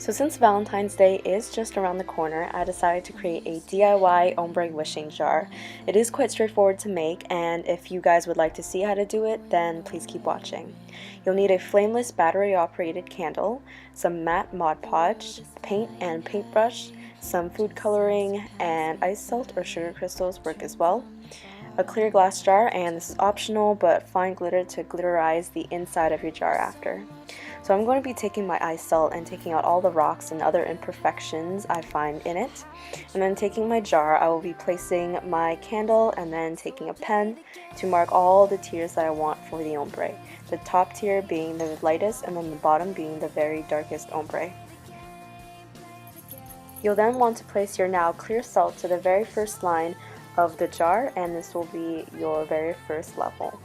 So since Valentine's Day is just around the corner, I decided to create a DIY ombre wishing jar. It is quite straightforward to make, and if you guys would like to see how to do it, then please keep watching. You'll need a flameless battery-operated candle, some matte Mod Podge, paint and paintbrush, some food coloring, and ice salt or sugar crystals work as well. A clear glass jar, and this is optional, but fine glitter to glitterize the inside of your jar after. So I'm going to be taking my ice salt and taking out all the rocks and other imperfections I find in it. And then taking my jar, I will be placing my candle and then taking a pen to mark all the tiers that I want for the ombre. The top tier being the lightest and then the bottom being the very darkest ombre. You'll then want to place your now clear salt to the very first line of the jar, and this will be your very first level.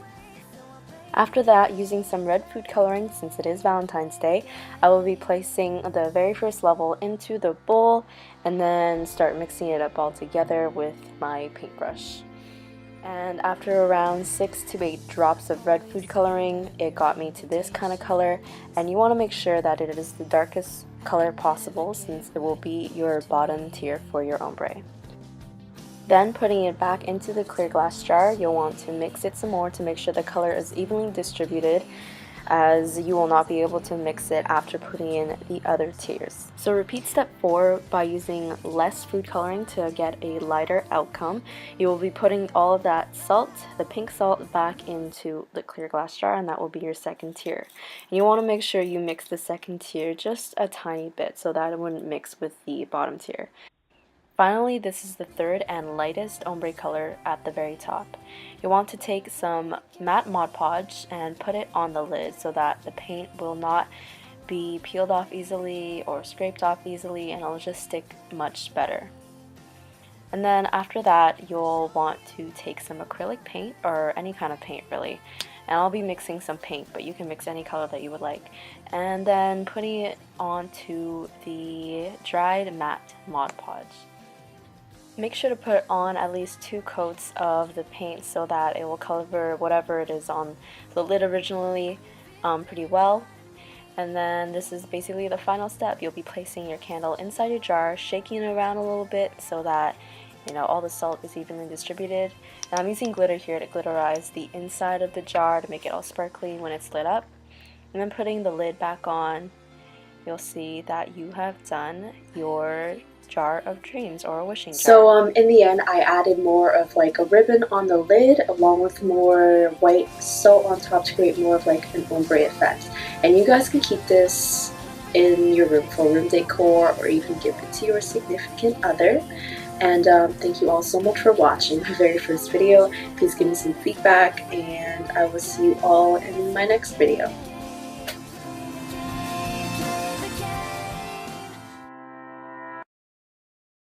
After that, using some red food coloring, since it is Valentine's Day, I will be placing the very first level into the bowl and then start mixing it up all together with my paintbrush. And after around 6 to 8 drops of red food coloring, it got me to this kind of color, and you want to make sure that it is the darkest color possible since it will be your bottom tier for your ombre. Then putting it back into the clear glass jar, you'll want to mix it some more to make sure the color is evenly distributed, as you will not be able to mix it after putting in the other tiers. So repeat step 4 by using less food coloring to get a lighter outcome. You will be putting all of that salt, the pink salt, back into the clear glass jar, and that will be your second tier. And you want to make sure you mix the second tier just a tiny bit so that it wouldn't mix with the bottom tier. Finally, this is the third and lightest ombre color at the very top. You want to take some matte Mod Podge and put it on the lid so that the paint will not be peeled off easily or scraped off easily, and it'll just stick much better. And then after that, you'll want to take some acrylic paint, or any kind of paint really, and I'll be mixing some pink, but you can mix any color that you would like, and then putting it onto the dried matte Mod Podge. Make sure to put on at least 2 coats of the paint so that it will cover whatever it is on the lid originally pretty well. And then this is basically the final step. You'll be placing your candle inside your jar, shaking it around a little bit so that all the salt is evenly distributed. And I'm using glitter here to glitterize the inside of the jar to make it all sparkly when it's lit up. And then putting the lid back on, you'll see that you have done your jar of dreams, or a wishing jar. So in the end, I added more of like a ribbon on the lid along with more white salt on top to create more of like an ombre effect. And you guys can keep this in your room for room decor, or even give it to your significant other. And thank you all so much for watching my very first video. Please give me some feedback, and I will see you all in my next video.